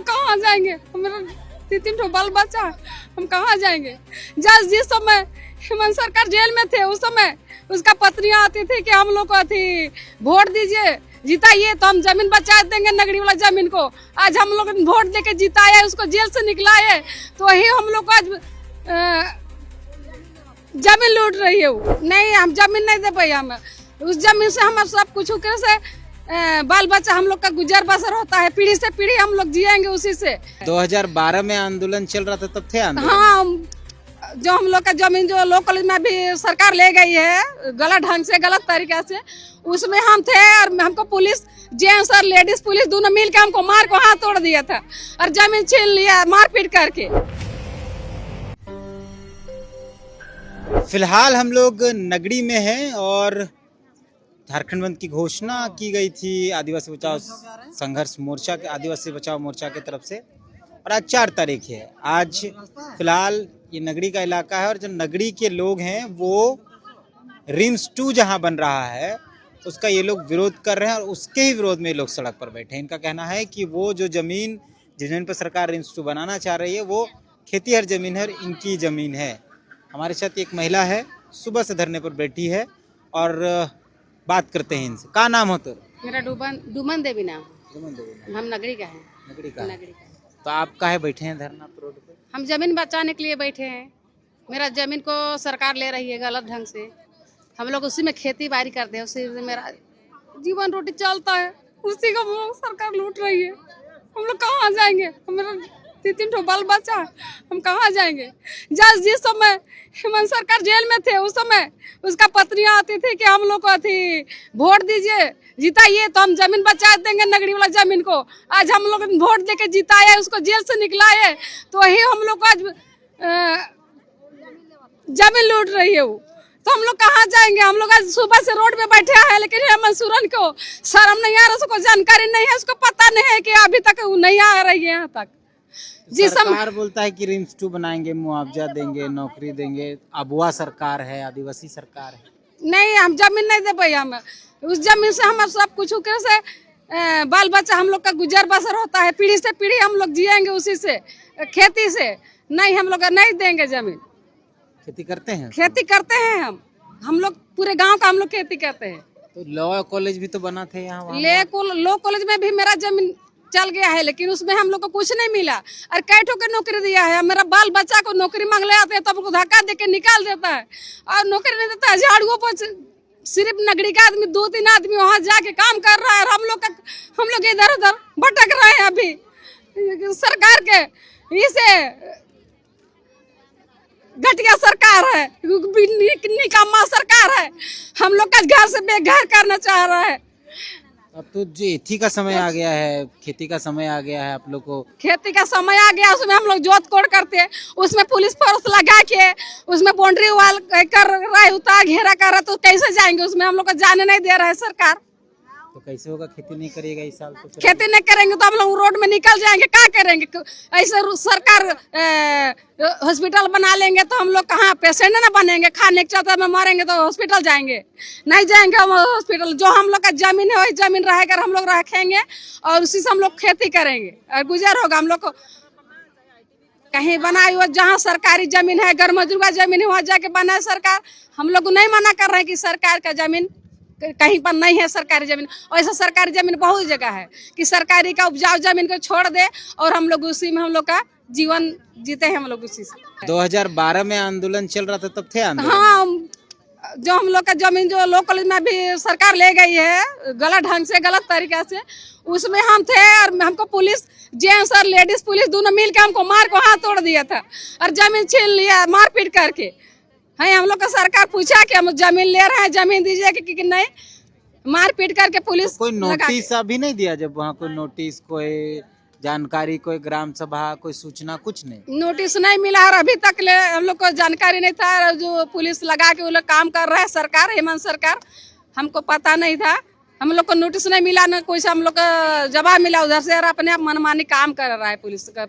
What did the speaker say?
कहाँ जाएंगे? मेरा 3 ठो बाल बच्चा, हम कहाँ जाएंगे? जिस समय हेमंत सरकार जेल में थे उस समय उसका पत्नियां आती थी कि हम लोग को थी वोट दीजिए, जिताइए तो हम जमीन बचा देंगे, नगरी वाला जमीन को। आज हम लोग वोट देके जिताए, उसको जेल से निकलाए, तो वही हम लोग को आज जमीन लूट रही है वो। नहीं, हम जमीन नहीं दे पाए। हम उस जमीन से हम सब कुछ कैसे बाल बच्चा हम लोग का गुजर बसर होता है, पीढ़ी से पीढ़ी हम लोग जिएंगे उसी से। 2012 में आंदोलन चल रहा था तब थे आंदोलन? हाँ, जो हम लोग का जमीन जो लो कॉलेज में भी सरकार ले गई है गलत ढंग से, गलत तरीके से, उसमें हम थे और हमको पुलिस, जेंट्स और लेडीज पुलिस दोनों मिल के हमको मार को हाथ तोड़ दिया था और जमीन छीन लिया मारपीट करके। फिलहाल हम लोग नगड़ी में हैं और झारखंड बंद की घोषणा की गई थी आदिवासी बचाओ संघर्ष मोर्चा के, आदिवासी बचाओ मोर्चा की तरफ से, और आज 4 तारीख है। आज फिलहाल ये नगड़ी का इलाका है और जो नगड़ी के लोग हैं वो रिम्स 2 जहां बन रहा है उसका ये लोग विरोध कर रहे हैं और उसके ही विरोध में ये लोग सड़क पर बैठे हैं। इनका कहना है कि वो जो जमीन जिस जमीन पर सरकार रिम्स 2 बनाना चाह रही है वो खेतीहर जमीन है और इनकी जमीन है। हमारे साथ एक महिला है, सुबह से धरने पर बैठी है और बात करते हैं इनसे। का नाम हो तो? मेरा डुमन देवी नाम। डुमन देवी। हम नगरी का है। नगड़ी का? नगरी का। तो आप काहे बैठे हैं धरना पर रोड पे? हम जमीन बचाने के लिए बैठे हैं। मेरा जमीन को सरकार ले रही है गलत ढंग से, हम लोग उसी में खेती बाड़ी करते हैं, उसी से मेरा जीवन रोटी चलता है, उसी को सरकार लूट रही है। हम लोग कहाँ जाएंगे? मेरा 3 ठो बाल बच्चा, हम कहाँ जाएंगे? जिस समय हेमंत सरकार जेल में थे उस समय उसका पत्नियां आती थी कि हम लोग को थी वोट दीजिए, जिताइए तो हम जमीन बचा देंगे, नगरी वाला जमीन को। आज हम लोग वोट देके जिताए, उसको जेल से निकलाए, तो वही हम लोग को आज जमीन लूट रही है वो। तो हम लोग कहाँ जाएंगे? हम लोग आज सुबह से रोड पे बैठे हैं, लेकिन हेमंत सोरेन को शर्म नहीं आ रहा, उसको जानकारी नहीं है, उसको पता नहीं है कि अभी तक वो नहीं आ रही है यहाँ तक। सरकार बोलता है कि रिम्स 2 बनाएंगे, मुआवजा देंगे, नौकरी देंगे। अबुआ सरकार है, आदिवासी सरकार है। नहीं, हम जमीन नहीं दे पाए। हम उस जमीन से हम सब कुछ कैसे बाल बच्चा हम लोग का गुजर बसर होता है, पीढ़ी से पीढ़ी हम लोग जिएंगे उसी से, खेती से। नहीं, हम लोग नहीं देंगे जमीन। खेती करते हैं? खेती करते हैं हम लोग पूरे गांव का हम लोग खेती करते हैं। तो लॉ कॉलेज भी तो बना थे यहाँ? लो कॉलेज में भी मेरा जमीन चल गया है, लेकिन उसमें हम लोग को कुछ नहीं मिला और कई ठो के नौकरी दिया है। मेरा बाल बच्चा को नौकरी मांगले आते हैं तब उनको धक्का देके निकाल देता है और नौकरी नहीं देता है। झाड़ुओं पर सिर्फ नगरी का आदमी 2-3 आदमी वहाँ जाके काम कर रहा है और हम लोग इधर उधर भटक रहे हैं। अभी सरकार के इसे घटिया सरकार है, निकम्मा सरकार है, हम लोग का घर से बेघर करना चाह रहा है। अब तो खेती का समय आ गया है, खेती का समय आ गया है, आप लोग को खेती का समय आ गया, उसमें हम लोग जोत कोड़ करते हैं, उसमें पुलिस फोर्स लगा के उसमें बाउंड्री वाल कर रहा है, उतार घेरा कर रहा है, तो कैसे जाएंगे? उसमें हम लोग को जाने नहीं दे रहा है सरकार। तो कैसे होगा? खेती नहीं करिएगा इस साल तो? खेती नहीं करेंगे तो हम लोग रोड में निकल जाएंगे, क्या करेंगे? ऐसे सरकार हॉस्पिटल बना लेंगे तो हम लोग कहाँ पेशेंट ना बनेंगे? खाने के चलते में मरेंगे तो हॉस्पिटल जाएंगे? नहीं जाएंगे हम हॉस्पिटल। जो हम लोग का जमीन है वही जमीन रहेगा, हम लोग रखेंगे और उसी से हम लोग खेती करेंगे और गुजर होगा। हम लोग को कहीं बनाई हुआ जहाँ सरकारी जमीन है, घर मजदूर का जमीन है, वहाँ जाके बनाए सरकार। हम लोग नहीं मना कर रहे हैं कि सरकार का जमीन कहीं पर नहीं है सरकारी जमीन। ऐसा सरकारी जमीन बहुत जगह है कि सरकारी का उपजाऊ जमीन को छोड़ दे और हम लोग उसी में हम लोग का जीवन जीते हैं, हम लोग उसी से। 2012 में आंदोलन चल रहा था तब थे आंदोलन? हाँ, जो हम लोग का जमीन जो लो कॉलेज में भी सरकार ले गई है गलत ढंग से, गलत तरीके से, उसमें हम थे और हमको पुलिस, जेंट्स और लेडीज पुलिस दोनों मिल के हमको मार को हाथ तोड़ दिया था और जमीन छीन लिया मारपीट करके। है हम लोग का सरकार पूछा कि हम जमीन ले रहे हैं, जमीन दीजिए कि नहीं, मारपीट करके पुलिस। तो कोई नोटिस अभी नहीं दिया? जब वहाँ कोई नोटिस, कोई जानकारी, कोई ग्राम सभा, कोई सूचना, कुछ नहीं? नोटिस नहीं मिला और अभी तक ले हम लोग को जानकारी नहीं था। जो पुलिस लगा के वो लोग काम कर रहा है सरकार, हेमंत सरकार, हमको पता नहीं था। हम लोग को नोटिस नहीं मिला, ना कोई से हम लोग का जवाब मिला उधर से, और अपने आप मनमानी काम कर रहा है पुलिस का।